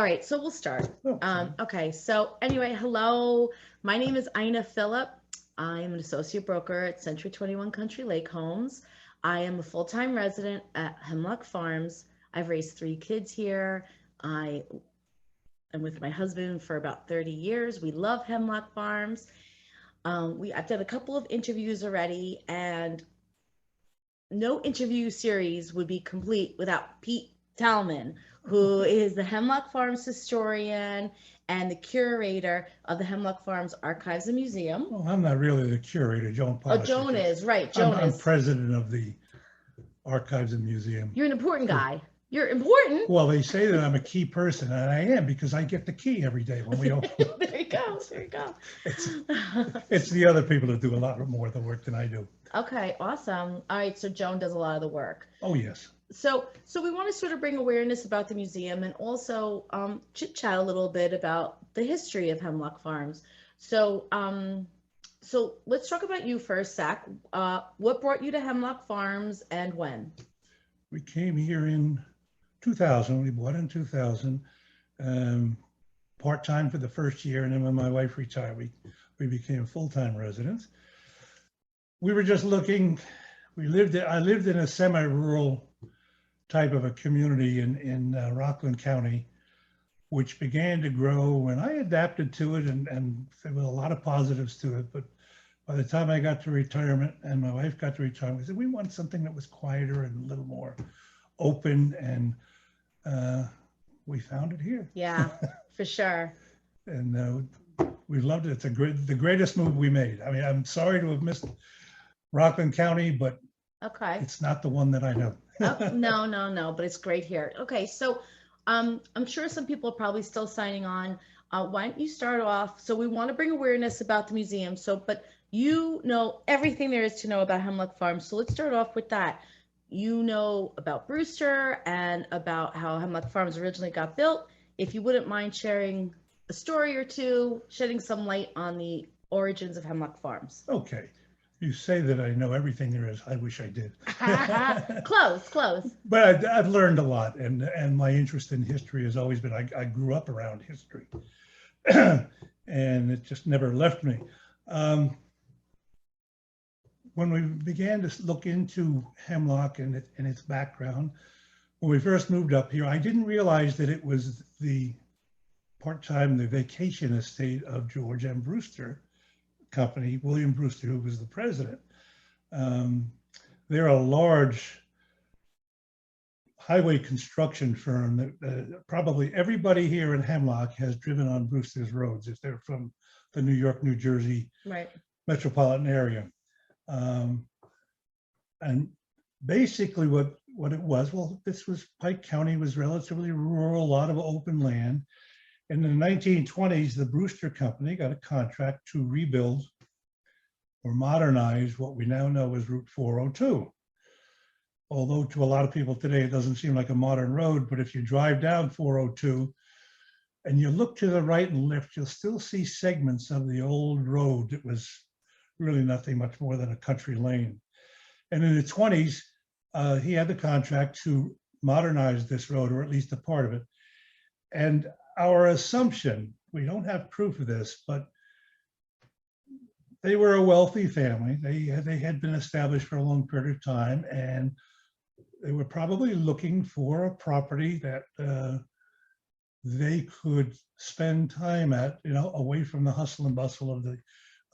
right, so we'll start. Okay. Okay, so anyway, hello. My name is Ina Phillip. I am an associate broker at Century 21 Country Lake Homes. I am a full-time resident at Hemlock Farms. I've raised 3 kids here. I am with my husband for about 30 years. We love Hemlock Farms. I've done a couple of interviews already, and no interview series would be complete without Pete Talman, who is the Hemlock Farms historian and the curator of the Hemlock Farms Archives and Museum. Well, I'm not really the curator, Joan Oh, Polishek Joan is, right, I'm Joan is. president of the Archives and Museum. You're an important guy. You're important. Well, they say that I'm a key person, and I am, because I get the key every day when we open. There you go, there you go. It's the other people that do a lot more of the work than I do. Okay, awesome. All right, so Joan does a lot of the work. Oh, yes. So we want to sort of bring awareness about the museum and also chit chat a little bit about the history of Hemlock Farms. So let's talk about you first, Zach. What brought you to Hemlock Farms and when? We came here in 2000. We bought in 2000, part-time for the first year, and then when my wife retired, we became full-time residents. We were just looking. I lived in a semi-rural type of a community in Rockland County, which began to grow, and I adapted to it, and there were a lot of positives to it. But by the time I got to retirement and my wife got to retirement, we said we want something that was quieter and a little more open, and we found it here. Yeah, for sure. And we loved it. It's the greatest move we made. I mean, I'm sorry to have missed Rockland County, but Okay. it's not the one that I know. Oh, no, but it's great here. Okay, so I'm sure some people are probably still signing on. Why don't you start off? So we want to bring awareness about the museum. But you know everything there is to know about Hemlock Farms. So let's start off with that. You know about Brewster and about how Hemlock Farms originally got built. If you wouldn't mind sharing a story or two, shedding some light on the origins of Hemlock Farms. Okay. You say that I know everything there is. I wish I did. Close. But I've learned a lot, and my interest in history has always been, I grew up around history, and it just never left me. When we began to look into Hemlock and its background, when we first moved up here, I didn't realize that it was the vacation estate of George M. Brewster Company, William Brewster, who was the president. They're a large highway construction firm that probably everybody here in Hemlock has driven on Brewster's roads if they're from the New York, New Jersey metropolitan area. And basically what it was, well, Pike County was relatively rural, a lot of open land. In the 1920s, the Brewster Company got a contract to rebuild or modernize what we now know as Route 402. Although to a lot of people today, it doesn't seem like a modern road, but if you drive down 402 and you look to the right and left, you'll still see segments of the old road that was really nothing much more than a country lane. And in the 20s, he had the contract to modernize this road, or at least a part of it. And our assumption, we don't have proof of this, but they were a wealthy family. They had been established for a long period of time, and they were probably looking for a property that they could spend time at, away from the hustle and bustle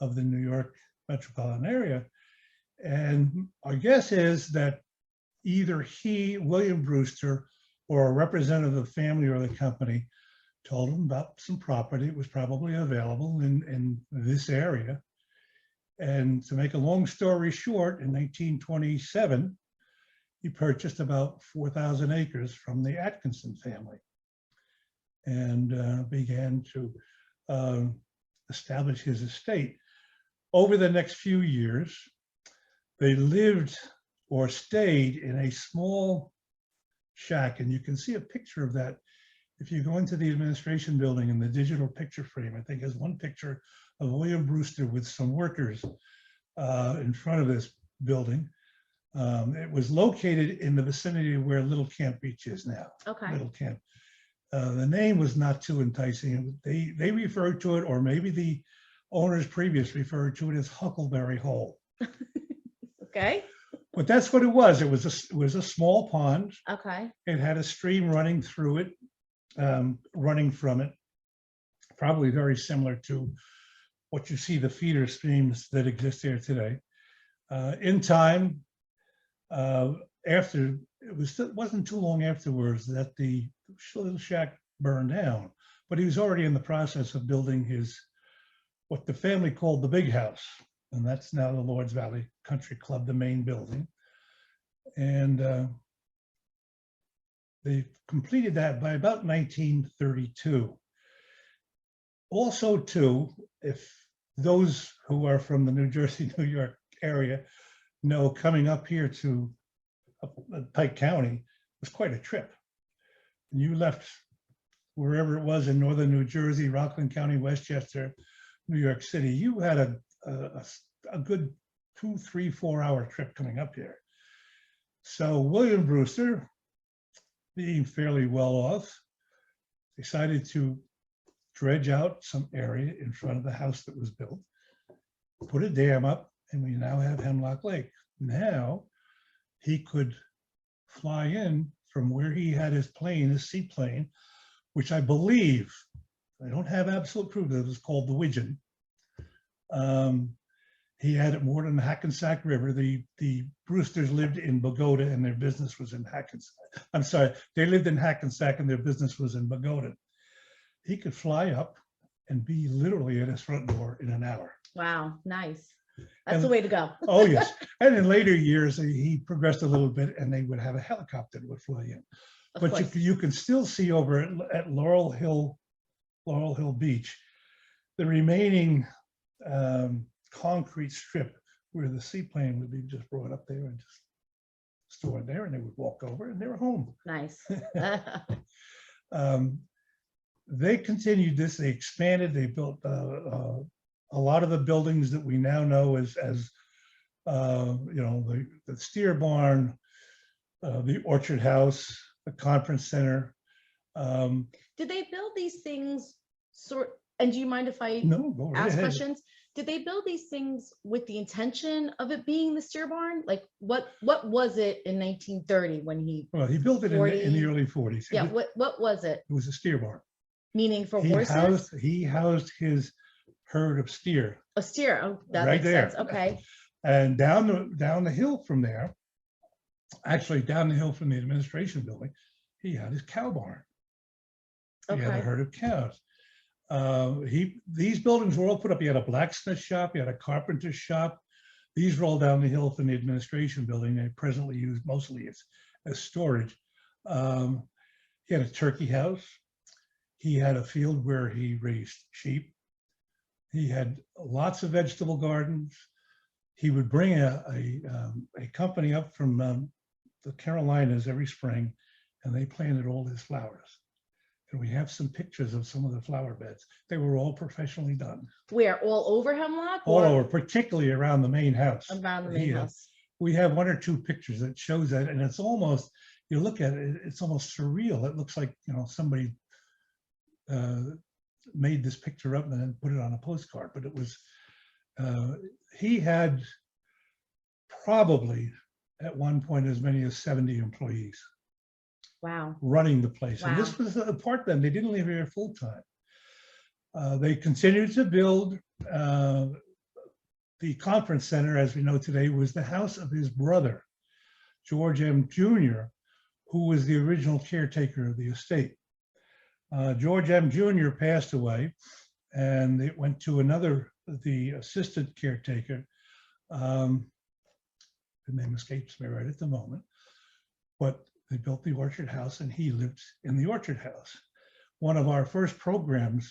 of the New York metropolitan area. And our guess is that either William Brewster, or a representative of the family or the company told him about some property that was probably available in this area. And to make a long story short, in 1927, he purchased about 4,000 acres from the Atkinson family and began to establish his estate. Over the next few years, they lived or stayed in a small shack, and you can see a picture of that if you go into the administration building in the digital picture frame. I think there's one picture of William Brewster with some workers in front of this building. It was located in the vicinity of where Little Camp Beach is now. Okay. Little Camp. The name was not too enticing. They referred to it, or maybe the owners previous referred to it as Huckleberry Hole. Okay. But that's what it was. It was a small pond. Okay. It had a stream running through it, running from it, probably very similar to what you see the feeder streams that exist here today. In time, after it wasn't too long afterwards that the little shack burned down, but he was already in the process of building what the family called the big house, and that's now the Lords Valley Country Club, the main building. And they completed that by about 1932. Also, too, if those who are from the New Jersey, New York area know, coming up here to Pike County was quite a trip. And you left wherever it was in northern New Jersey, Rockland County, Westchester, New York City, you had a good 2, 3, 4 hour trip coming up here. So William Brewster, being fairly well off, decided to dredge out some area in front of the house that was built, put a dam up, and we now have Hemlock Lake. Now he could fly in from where he had his plane, his seaplane, which I believe, I don't have absolute proof, that it was called the Widgeon. He had it moored in the Hackensack River. The Brewsters lived in Bogota and their business was in Hackensack. I'm sorry, they lived in Hackensack and their business was in Bogota. He could fly up and be literally at his front door in an hour. Wow, nice. That's the way to go. Oh, yes. And in later years, he progressed a little bit and they would have a helicopter that would fly in. But you can still see over at Laurel Hill Beach, the remaining concrete strip where the seaplane would be just brought up there and just stored there, and they would walk over and they were home. Nice. They continued this, they expanded, they built a lot of the buildings that we now know as you know, the steer barn, the orchard house, the conference center. Did they build these things and do you mind if I No, go right ask ahead. questions? Did they build these things with the intention of it being the steer barn? Like what was it in 1930 when he? Well, he built it in the early 40s. Yeah, what was it? It was a steer barn. Meaning for horses? He housed his herd of steer. A steer. Oh, that right makes there. sense. Okay. And down the hill from there, actually down the hill from the administration building, he had his cow barn. He had a herd of cows. These buildings were all put up. He had a blacksmith shop, he had a carpenter shop. These roll down the hill from the administration building. They presently used mostly as storage. He had a turkey house. He had a field where he raised sheep. He had lots of vegetable gardens. He would bring a company up from the Carolinas every spring, and they planted all his flowers. And we have some pictures of some of the flower beds. They were all professionally done. Where? All over Hemlock? All over, particularly around the main house. Around the main house. We have 1 or 2 pictures that shows that, and it's almost, you look at it, it's almost surreal. It looks like, you know, somebody made this picture up and then put it on a postcard. But it was, he had probably at one point as many as 70 employees. Wow. Running the place. Wow. And this was a part of them. They didn't live here full time. They continued to build. The conference center, as we know today, was the house of his brother, George M. Jr., who was the original caretaker of the estate. George M. Jr. passed away, and it went to the assistant caretaker. The name escapes me right at the moment, but they built the orchard house and he lived in the orchard house. One of our first programs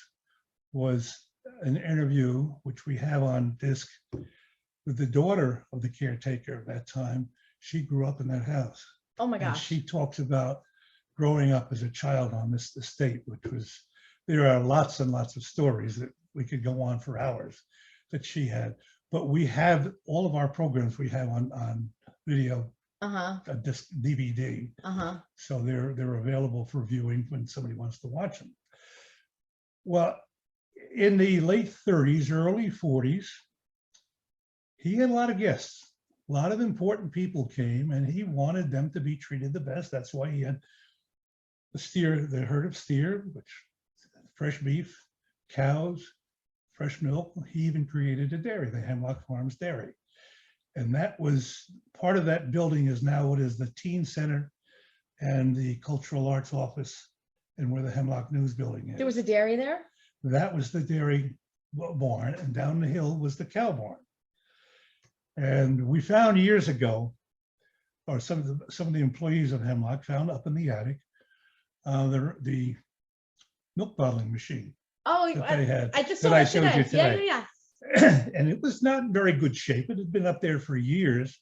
was an interview, which we have on disc, with the daughter of the caretaker at that time. She grew up in that house. Oh my gosh. And she talks about growing up as a child on this estate, which was, there are lots and lots of stories that we could go on for hours that she had. But we have all of our programs we have on video Uh-huh. a disc DVD. Uh-huh. So they're available for viewing when somebody wants to watch them. Well, in the late 30s, early 40s, he had a lot of guests. A lot of important people came, and he wanted them to be treated the best. That's why he had the herd of steer, which fresh beef, cows, fresh milk. He even created a dairy, the Hemlock Farms Dairy. And that was part of that building is now what is the Teen Center and the Cultural Arts Office, and where the Hemlock News Building is. There was a dairy there? That was the dairy barn, and down the hill was the cow barn. And we found years ago, or some of the employees of Hemlock found up in the attic, the milk bottling machine Oh, that they had. I just saw that I that showed you today. Yeah, today. yeah, And it was not in very good shape. It had been up there for years.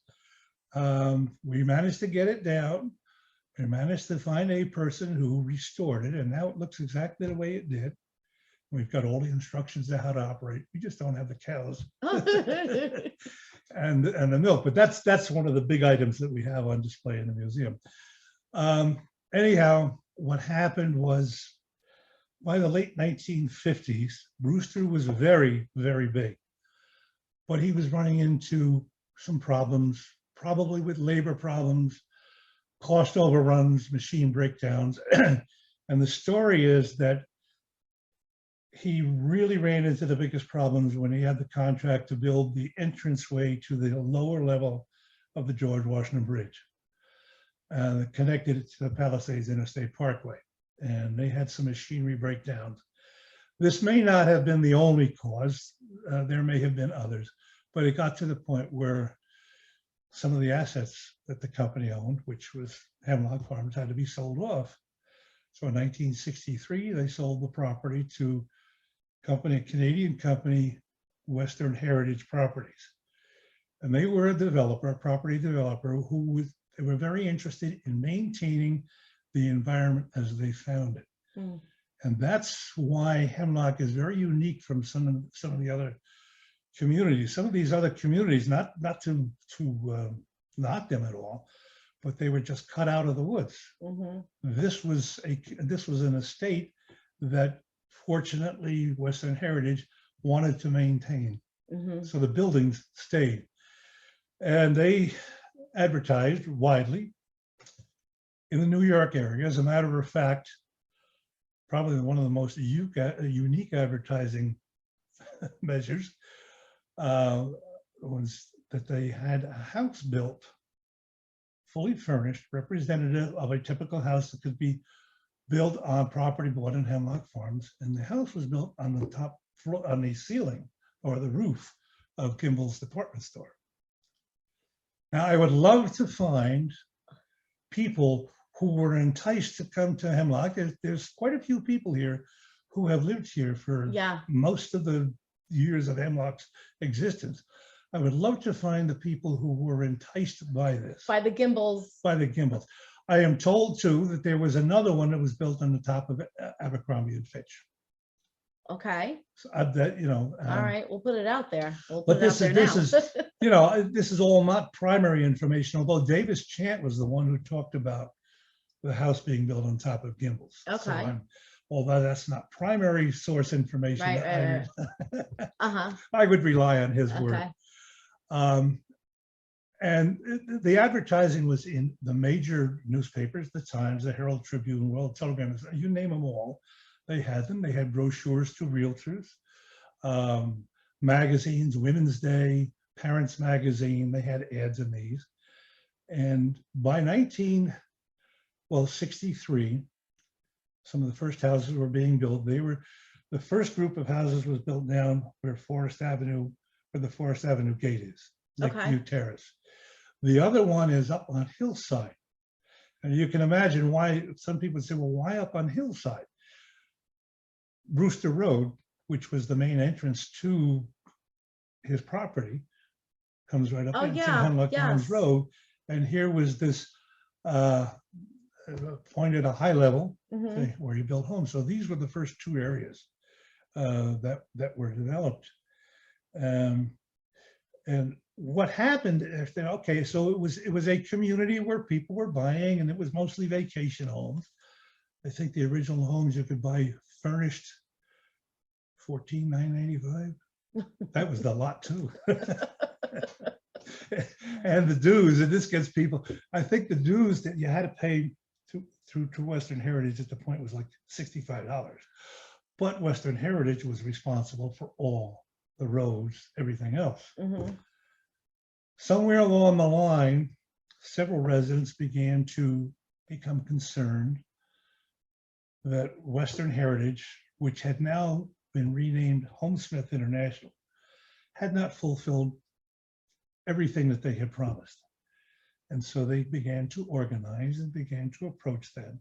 We managed to get it down. We managed to find a person who restored it, and now it looks exactly the way it did. We've got all the instructions on how to operate. We just don't have the cows yeah. and the milk. But that's one of the big items that we have on display in the museum. Anyhow, what happened was, by the late 1950s, Brewster was very, very big, but he was running into some problems, probably with labor problems, cost overruns, machine breakdowns. And the story is that he really ran into the biggest problems when he had the contract to build the entranceway to the lower level of the George Washington Bridge, connected it to the Palisades Interstate Parkway. And they had some machinery breakdowns. This may not have been the only cause. There may have been others, but it got to the point where some of the assets that the company owned, which was Hemlock Farms, had to be sold off. So in 1963, they sold the property to a Canadian company, Western Heritage Properties. And they were a property developer they were very interested in maintaining the environment as they found it. Mm. And that's why Hemlock is very unique from some of the other communities. Some of these other communities, not to knock them at all, but they were just cut out of the woods. Mm-hmm. This was an estate that fortunately Western Heritage wanted to maintain. Mm-hmm. So the buildings stayed. And they advertised widely in the New York area. As a matter of fact, probably one of the most unique advertising measures was that they had a house built, fully furnished, representative of a typical house that could be built on property bought in Hemlock Farms. And the house was built on the top floor, on the ceiling or the roof of Kimball's department store. Now, I would love to find people who were enticed to come to Hemlock. There's quite a few people here who have lived here for most of the years of Hemlock's existence. I would love to find the people who were enticed by this. By the Gimbals. By the Gimbals. I am told too that there was another one that was built on the top of Abercrombie and Fitch. Okay. So that, all right, we'll put it out there. This is all not primary information, although Davis Chant was the one who talked about the house being built on top of Gimbals. Okay. So although that's not primary source information, Right. I would rely on his word. And the advertising was in the major newspapers, the Times, the Herald Tribune, World Telegram, you name them all. They had them. They had brochures to realtors, magazines, Women's Day, Parents Magazine. They had ads in these. And by 1963, some of the first houses were being built. The first group of houses was built down where the Forest Avenue gate is, Lakeview Terrace. The other one is up on Hillside. And you can imagine why some people say, well, why up on Hillside? Brewster Road, which was the main entrance to his property, comes right up into Hemlock Farms Road. And here was this point at a high level where he built homes. So these were the first two areas that were developed. And what happened after, okay, so it was a community where people were buying, and it was mostly vacation homes. I think the original homes you could buy furnished $14,985. That was the lot too. And the dues, and this gets people, I think the dues that you had to pay to Western Heritage at the point was like $65. But Western Heritage was responsible for all the roads, everything else. Mm-hmm. Somewhere along the line, several residents began to become concerned that Western Heritage, which had now been renamed Homesmith International, had not fulfilled everything that they had promised. And so they began to organize and began to approach them.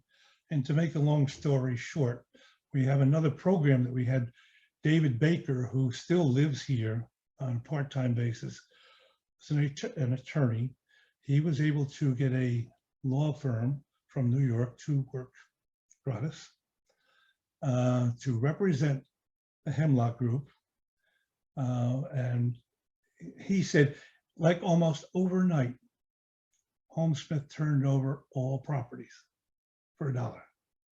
And to make a long story short, we have another program that we had David Baker, who still lives here on a part-time basis, is an attorney. He was able to get a law firm from New York to work gratis to represent the Hemlock Group. And he said, like almost overnight, Homesmith turned over all properties for $1.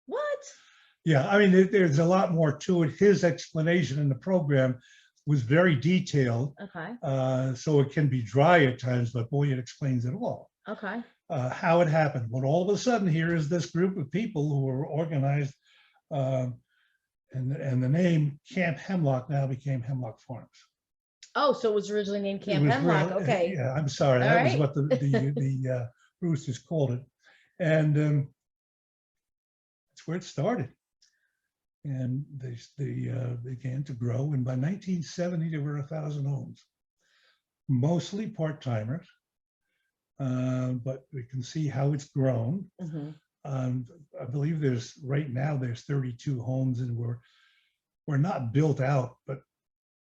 What? Yeah, I mean, there's a lot more to it. His explanation in the program was very detailed. Okay. So it can be dry at times, but boy, it explains it all. Okay. How it happened. Well, all of a sudden, here is this group of people who were organized, and the name Camp Hemlock now became Hemlock Farms. Oh, so it was originally named It Camp was Hemlock. real- Okay. Yeah, I'm sorry. All That was right. what the Roosters called it. And that's where it started. And they began to grow. And by 1970, there were 1,000 homes, mostly part-timers. But we can see how it's grown. Mm-hmm. I believe right now there's 32 homes, and we're not built out, but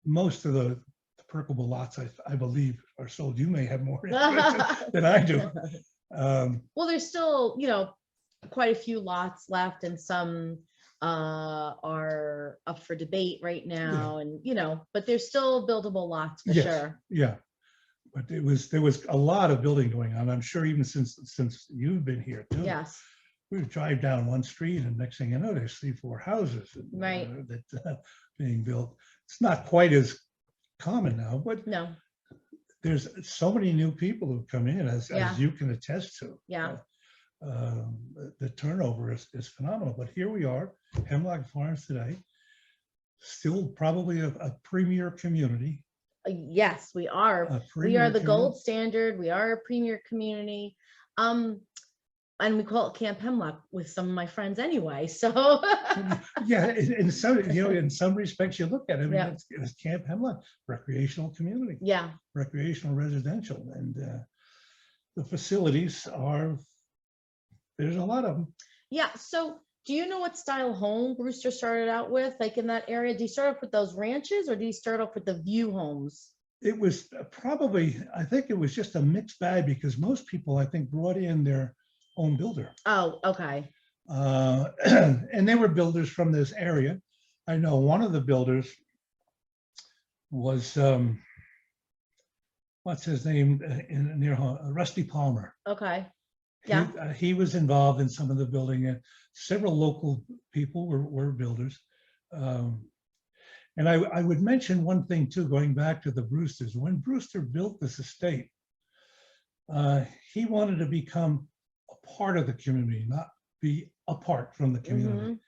most of the perkable lots, I believe, are sold. You may have more information than I do. Well, there's still, quite a few lots left, and some are up for debate right now, and but there's still buildable lots for Yes, sure. yeah. But there was a lot of building going on. I'm sure even since you've been here too. Yes. We would drive down one street, and next thing you know, there's 3-4 houses Right. that being built. It's not quite as common now, but No. there's so many new people who come in, as you can attest to. Yeah. The turnover is phenomenal. But here we are, Hemlock Farms today, still probably a premier community. Yes, we are. We are the gold standard. We are a premier community. And we call it Camp Hemlock with some of my friends anyway. So yeah, in some respects, you look at it, I mean, Yeah. it's Camp Hemlock, recreational community, yeah. recreational residential, and the facilities there's a lot of them. Yeah. So do you know what style home Brewster started out with, like in that area? Do you start off with those ranches, or do you start off with the view homes? It was probably, I think it was just a mixed bag, because most people, I think, brought in their own builder. Oh, okay. And they were builders from this area. I know one of the builders was, what's his name, near Rusty Palmer. Okay. Yeah. He was involved in some of the building, and several local people were builders. And I would mention one thing too, going back to the Brewsters. When Brewster built this estate, he wanted to become a part of the community, not be apart from the community.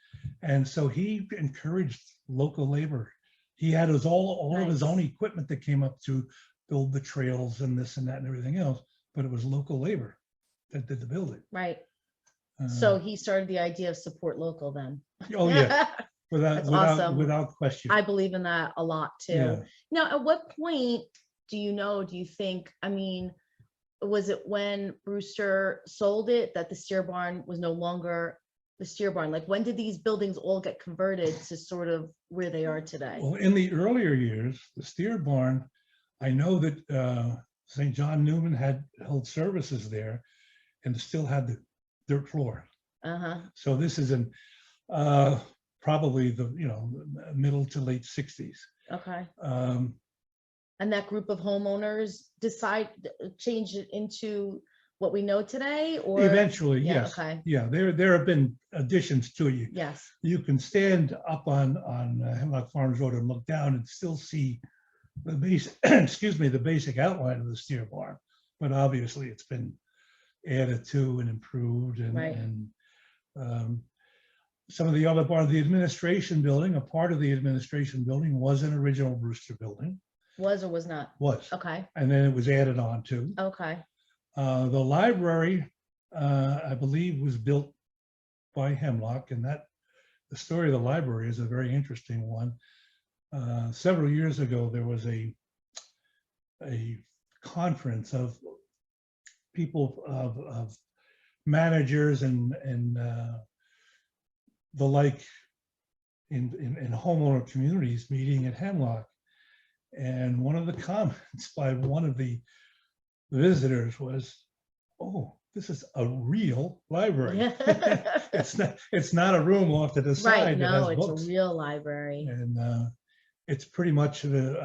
And so he encouraged local labor. He had all of his own equipment that came up to build the trails and this and that and everything else, but it was local labor that did the building. Right. So he started the idea of support local then. Oh yeah, Awesome. without question. I believe in that a lot too. Yeah. Now, at what point do you think, I mean, was it when Brewster sold it that the steer barn was no longer the steer barn? Like, when did these buildings all get converted to sort of where they are today? Well, in the earlier years, the steer barn, I know that St. John Newman had held services there and still had the dirt floor. So this is in probably the middle to late 60s. Okay. And that group of homeowners change it into what we know today, or? Eventually, Yeah, yes. okay. Yeah, there have been additions to it. Yes. You can stand up on Hemlock Farms Road and look down and still see the basic, excuse me, the basic outline of the steer barn. But obviously, it's been added to and improved, and Right. some of the other barn, the administration building, a part of the administration building was an original Brewster building. Was or was not? Was. Okay. And then it was added on to. Okay. The library, I believe, was built by Hemlock, and that the story of the library is a very interesting one. Several years ago, there was a conference of people of managers and the like in homeowner communities meeting at Hemlock, and one of the comments by one of the visitors was, "Oh, this is a real library. It's not a room off to the side Right. that No, has it's books." a real library. And it's pretty much it's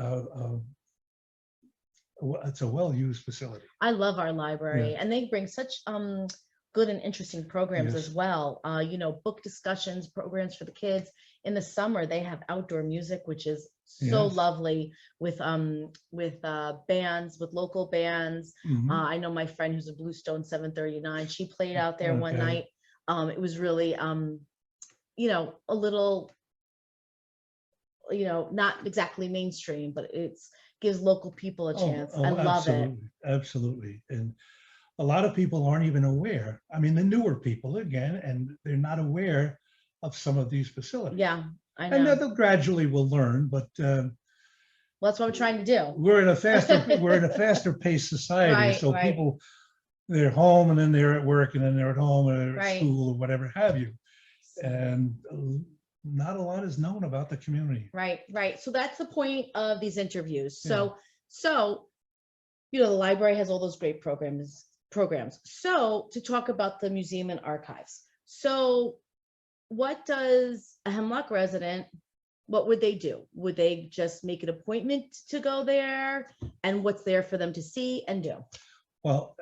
a well-used facility. I love our library, Yeah. and they bring such good and interesting programs Yes. as well. Book discussions, programs for the kids. In the summer, they have outdoor music, which is so Yes. lovely with bands, with local bands. Mhm. I know my friend who's a Bluestone 739. She played out there one Okay. night. It was really a little, not exactly mainstream, but it's gives local people a chance. I love it. Absolutely. And a lot of people aren't even aware. I mean, the newer people, again, and they're not aware of some of these facilities. Yeah, I And know. they'll gradually will learn, but Well, that's what I'm trying to do. we're in a faster paced society. Right, So right. people, they're home and then they're at work and then they're at home and they're at Right. school or whatever have you. And not a lot is known about the community. Right, right. So that's the point of these interviews. So the library has all those great programs. So to talk about the museum and archives. So what does a Hemlock resident, what would they do? Would they just make an appointment to go there? And what's there for them to see and do? Well,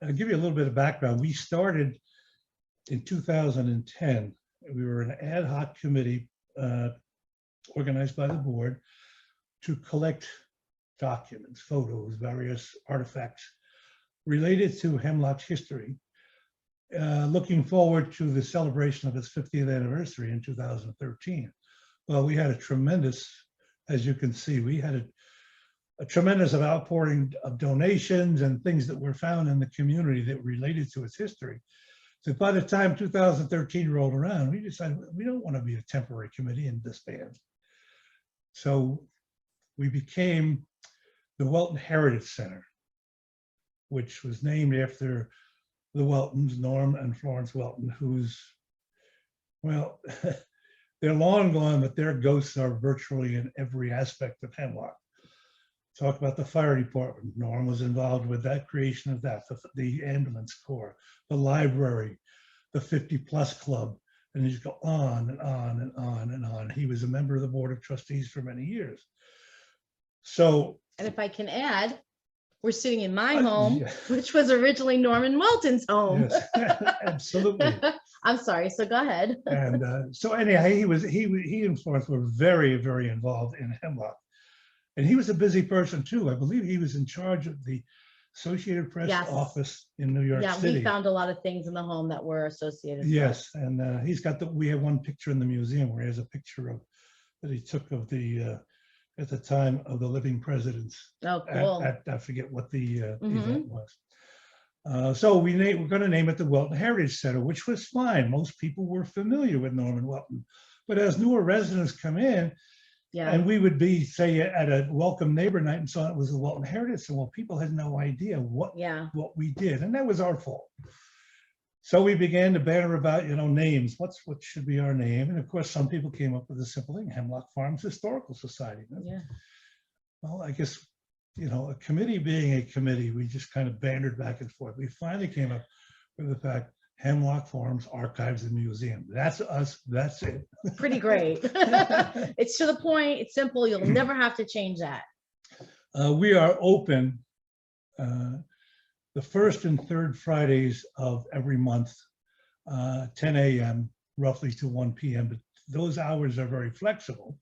I'll give you a little bit of background. We started in 2010. We were an ad hoc committee organized by the board to collect documents, photos, various artifacts related to Hemlock's history, looking forward to the celebration of its 50th anniversary in 2013. Well, we had a tremendous, as you can see, we had a tremendous outpouring of donations and things that were found in the community that related to its history. So by the time 2013 rolled around, we decided we don't want to be a temporary committee and disband. So we became the Welton Heritage Center, which was named after the Weltons, Norm and Florence Welton, who's, well, they're long gone, but their ghosts are virtually in every aspect of Hemlock. Talk about the fire department. Norm was involved with that creation of that, the ambulance corps, the library, the 50+ club, and you just go on and on and on and on. He was a member of the board of trustees for many years. So, and if I can add, we're sitting in my home, yeah. which was originally Norman Welton's home. Yes, absolutely. I'm sorry, so go ahead. And so anyhow, he and Florence were very, very involved in Hemlock. And he was a busy person too. I believe he was in charge of the Associated Press office in New York City. Yeah, we found a lot of things in the home that were associated. Yes, and he's got we have one picture in the museum where he has a picture of that he took of the at the time of the living presidents. Oh, cool. I forget what the event was. So we're going to name it the Welton Heritage Center, which was fine. Most people were familiar with Norman Welton, but as newer residents come in, and we would be, say, at a welcome neighbor night and saw it was the Welton Heritage Center. Well, people had no idea what we did, and that was our fault. So we began to banter about, names. What should be our name? And of course, some people came up with a simple thing: Hemlock Farms Historical Society. Yeah. Well, I guess, a committee being a committee, we just kind of bantered back and forth. We finally came up with the fact: Hemlock Farms Archives and Museum. That's us. That's it. Pretty great. It's to the point. It's simple. You'll never have to change that. We are open the first and third Fridays of every month, 10 a.m. roughly to 1 p.m. But those hours are very flexible.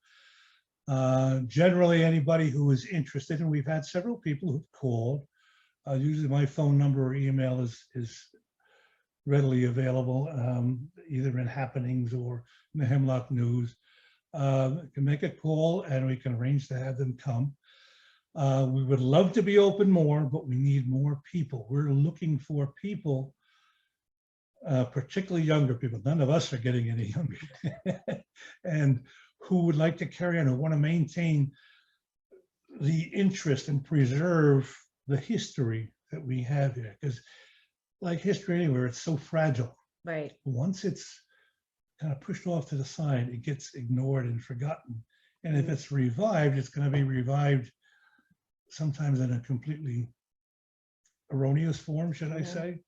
Generally, anybody who is interested, and we've had several people who've called. Usually, my phone number or email is readily available, either in Happenings or in the Hemlock News. Can make a call, and we can arrange to have them come. We would love to be open more, but we need more people. We're looking for people, particularly younger people. None of us are getting any younger. And who would like to carry on, who want to maintain the interest and preserve the history that we have here. Because like history anywhere, it's so fragile. Right. Once it's kind of pushed off to the side, it gets ignored and forgotten. And if it's revived, it's going to be revived sometimes in a completely erroneous form, should I say.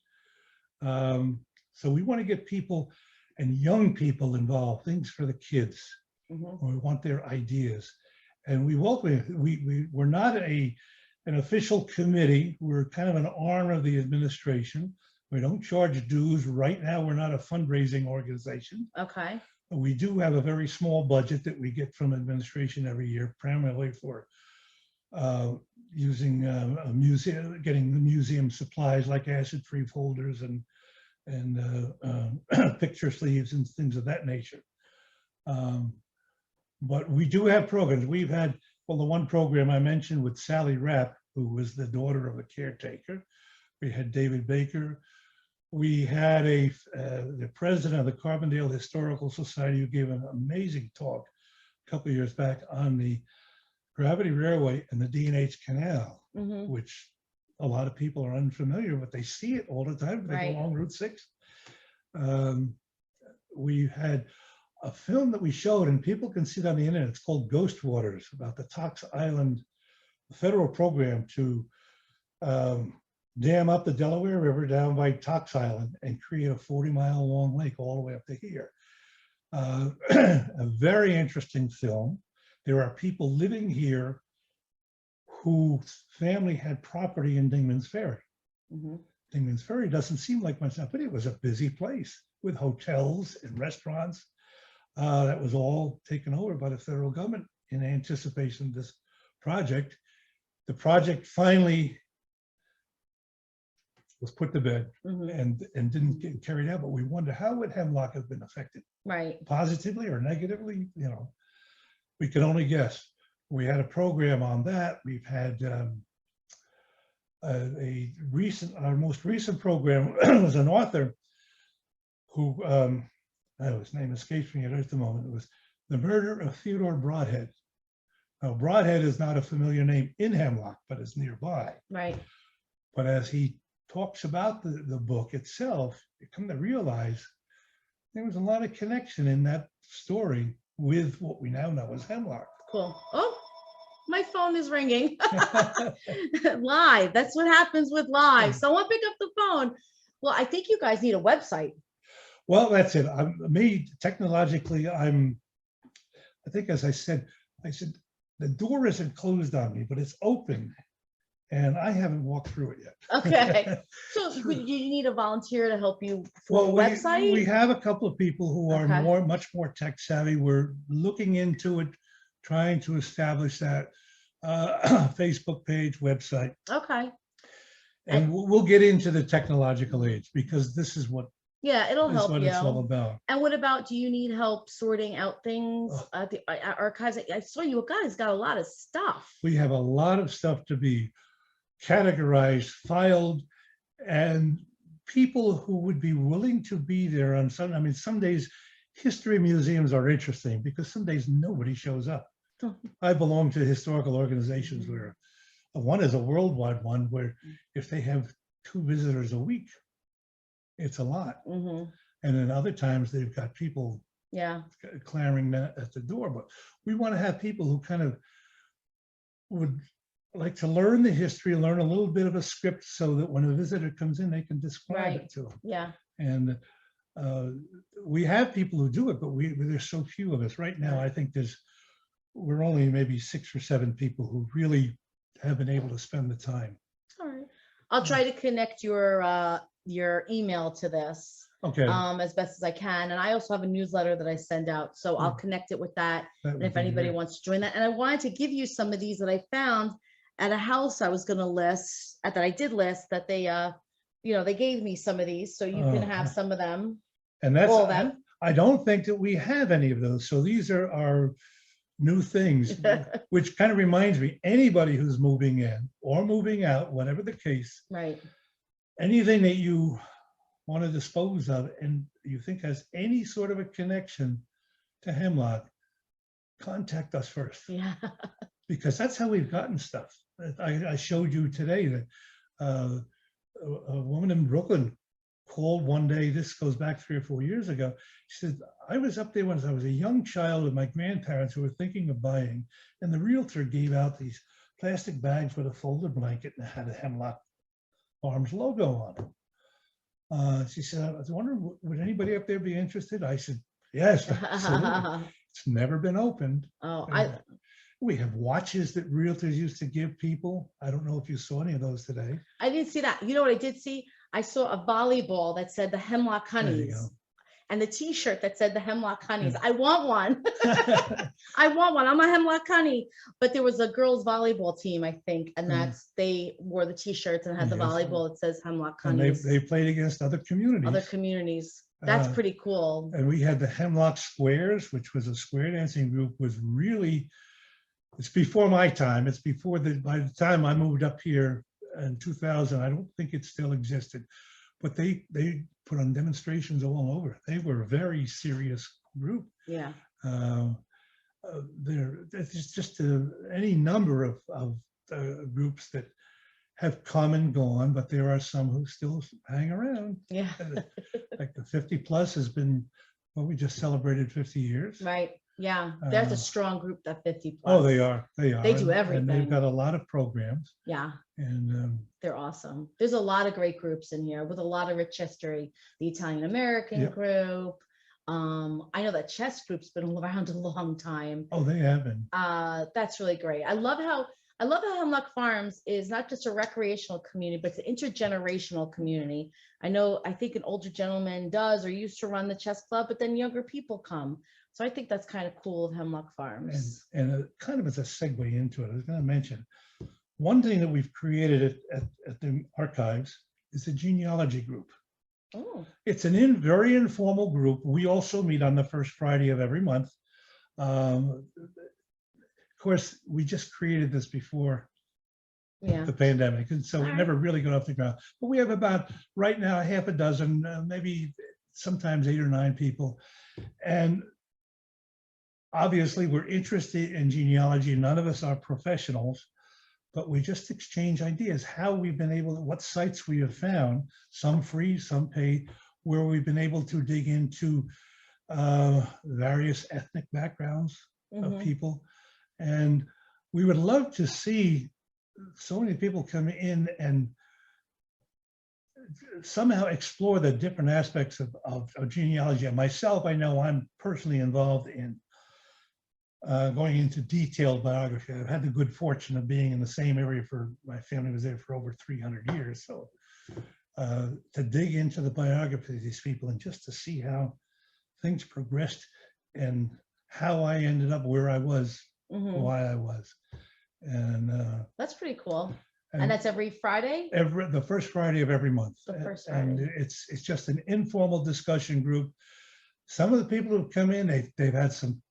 So we want to get people and young people involved, things for the kids. We want their ideas. And we're not an official committee. We're kind of an arm of the administration. We don't charge dues. Right now, we're not a fundraising organization. Okay. We do have a very small budget that we get from administration every year, primarily for using a museum, getting the museum supplies like acid-free folders and picture sleeves and things of that nature. But we do have programs. We've had, well, the one program I mentioned with Sally Rapp, who was the daughter of a caretaker. We had David Baker. We had the president of the Carbondale Historical Society, who gave an amazing talk a couple of years back on the Gravity Railway and the D&H Canal, which a lot of people are unfamiliar with. They see it all the time. They go along Route 6. We had a film that we showed, and people can see it on the internet. It's called Ghost Waters, about the Tox Island federal program to dam up the Delaware River down by Tox Island and create a 40-mile long lake all the way up to here. A very interesting film. There are people living here whose family had property in Dingman's Ferry. Dingman's Ferry doesn't seem like much, but it was a busy place with hotels and restaurants. That was all taken over by the federal government in anticipation of this project. The project finally was put to bed and didn't get carried out, but we wonder how would Hemlock have been affected? Right. Positively or negatively, you know, we can only guess. We had a program on that. We've had our most recent program was an author who, his name escapes me at the moment. It was The Murder of Theodore Broadhead. Now, Broadhead is not a familiar name in Hemlock, but it's nearby. Right. But as he talks about the book itself, you come to realize there was a lot of connection in that story with what we now know as Hemlock. Cool. Oh, my phone is ringing. Live. That's what happens with live. Someone pick up the phone. Well, I think you guys need a website. Well, that's it. Technologically, I think as I said, the door isn't closed on me, but it's open. And I haven't walked through it yet. Okay. So you need a volunteer to help you for the website? We have a couple of people who are much more tech savvy. We're looking into it, trying to establish that Facebook page, website. Okay. And we'll get into the technological age because this is what it'll help you. It's all about. And what about, do you need help sorting out things at the archives? I saw you guys got a lot of stuff. We have a lot of stuff to be categorized, filed, and people who would be willing to be there on some. I mean, some days history museums are interesting because some days nobody shows up. I belong to historical organizations where one is a worldwide one where if they have 2 visitors a week, it's a lot. And then other times they've got people clamoring at the door. But we want to have people who kind of would like to learn the history, learn a little bit of a script so that when a visitor comes in, they can describe it to them. Yeah. And we have people who do it, but there's so few of us right now. I think we're only maybe 6 or 7 people who really have been able to spend the time. All right. I'll try to connect your email to this Okay, as best as I can. And I also have a newsletter that I send out. So I'll connect it with that. that And would if be anybody great. wants to join that. And I wanted to give you some of these that I found at a house I was going to list, that I did list, that they they gave me some of these. So you can have some of them. And that's, All of them. I don't think that we have any of those. So these are our new things, which kind of reminds me, anybody who's moving in or moving out, whatever the case, Right. anything that you want to dispose of and you think has any sort of a connection to Hemlock, contact us first, Yeah. because that's how we've gotten stuff. I showed you today that a woman in Brooklyn called one day, this goes back 3 or 4 years ago. She said, I was up there when I was a young child with my grandparents who were thinking of buying, and the realtor gave out these plastic bags with a folded blanket and it had a Hemlock Farms logo on it. She said, I was wondering, would anybody up there be interested? I said, yes, absolutely. It's never been opened. Oh, We have watches that realtors used to give people. I don't know if you saw any of those today. I didn't see that. You know what I did see? I saw a volleyball that said the Hemlock There you Honeys go. and the t-shirt that said the Hemlock Honeys. Yeah. I want one. I want one. I'm a Hemlock Honey. But there was a girls volleyball team, I think, and they wore the t-shirts and had the Yes. volleyball that says Hemlock And Honeys. they played against other communities. Other communities. That's pretty cool. And we had the Hemlock Squares, which was a square dancing group, was really, it's before my time. It's before by the time I moved up here in 2000, I don't think it still existed, but they put on demonstrations all over. They were a very serious group. Yeah. There's just any number of groups that have come and gone, but there are some who still hang around. Yeah. Like the 50 plus has been, well, we just celebrated 50 years. Right. Yeah. There's a strong group, that 50 plus. Oh, they are. They are. They do And everything. they've got a lot of programs. Yeah. And they're awesome. There's a lot of great groups in here with a lot of rich history. The Italian American Yep. group. I know that chess group's been around a long time. oh, they have been. That's really great. I love how Hemlock Farms is not just a recreational community, but it's an intergenerational community. I think an older gentleman does or used to run the chess club, but then younger people come. So I think that's kind of cool of Hemlock Farms. And kind of as a segue into it, I was going to mention one thing that we've created at the archives is a genealogy group. Oh. It's very informal group. We also meet on the first Friday of every month. Of course, we just created this before the pandemic, and so it never really got off the ground. But we have about, right now, half a dozen, maybe sometimes 8 or 9 people. And obviously, we're interested in genealogy. None of us are professionals, but we just exchange ideas, how we've been able to, what sites we have found, some free, some paid, where we've been able to dig into various ethnic backgrounds of people. And we would love to see so many people come in and somehow explore the different aspects of genealogy. And myself, I know I'm personally involved in going into detailed biography. I've had the good fortune of being in the same area my family was there for over 300 years. So to dig into the biography of these people and just to see how things progressed and how I ended up where I was, why I was. And that's pretty cool. And that's every Friday? The first Friday of every month. The first Friday. And it's just an informal discussion group. Some of the people who've come in, they've had some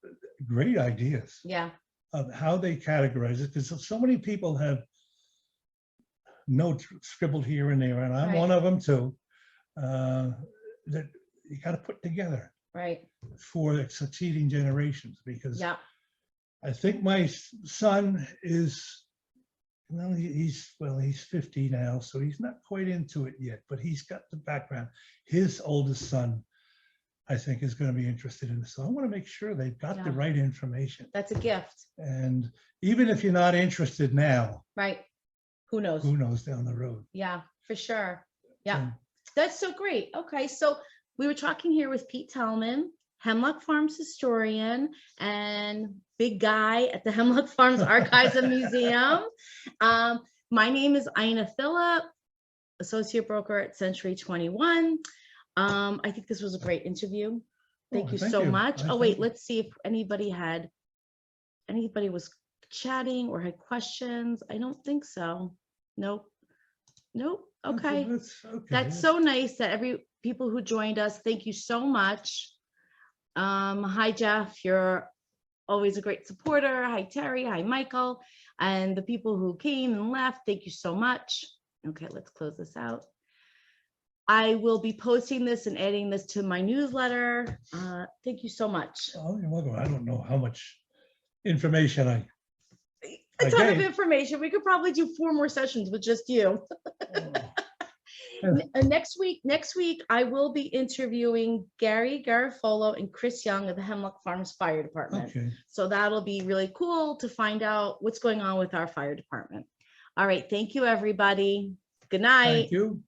great ideas. Yeah. Of how they categorize it, because so many people have notes scribbled here and there, and I'm one of them too, that you got to put together for the succeeding generations. Because I think my son is, well, he's 50 now, so he's not quite into it yet, but he's got the background. His oldest son, I think, is going to be interested in this. So I want to make sure they've got the right information. That's a gift. And even if you're not interested now, who knows? Who knows down the road? Yeah, for sure. Yeah, that's so great. Okay, so we were talking here with Pete Talman, Hemlock Farms historian and big guy at the Hemlock Farms Archives and Museum. My name is Ina Phillip, associate broker at Century 21. I think this was a great interview. Thank you so much. Oh, wait, let's see if anybody was chatting or had questions. I don't think so. Nope. Okay. That's so nice that people who joined us, thank you so much. Hi, Jeff. You're always a great supporter. Hi, Terry. Hi, Michael. And the people who came and left, thank you so much. Okay, let's close this out. I will be posting this and adding this to my newsletter. Thank you so much. Oh, you're welcome. I don't know how much information A ton of information. We could probably do 4 more sessions with just you. Next week, I will be interviewing Gary Garofolo and Chris Young of the Hemlock Farms Fire Department. Okay. So that'll be really cool to find out what's going on with our fire department. All right. Thank you, everybody. Good night. Thank you.